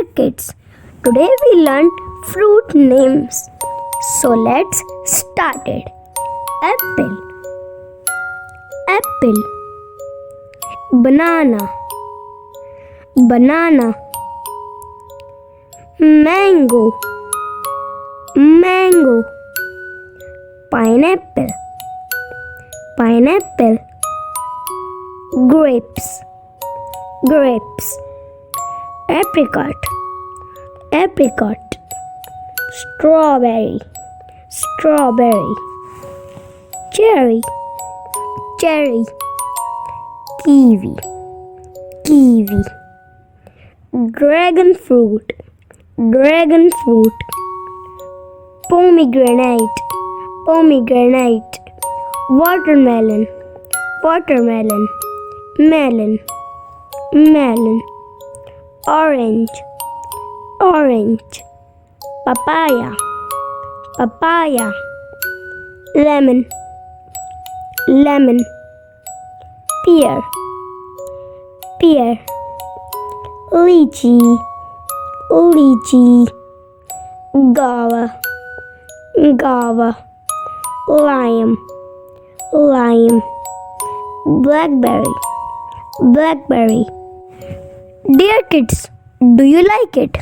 Dear kids, today we learned fruit names. So let's start it. Apple, apple. Banana, banana. Mango, mango. Pineapple, pineapple. Grapes, grapes. Apricot, apricot. Strawberry, strawberry. Cherry, cherry. Kiwi, kiwi. Dragon fruit, dragon fruit. Pomegranate, pomegranate. Watermelon, watermelon. Melon, melon. Orange, orange. Papaya, papaya. Lemon, lemon. Pear, pear. Lychee, lychee. Guava, guava. Lime, lime. Blackberry, blackberry. Dear kids, do you like it?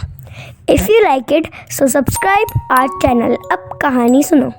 If you like it, so subscribe our channel. अब कहानी सुनो.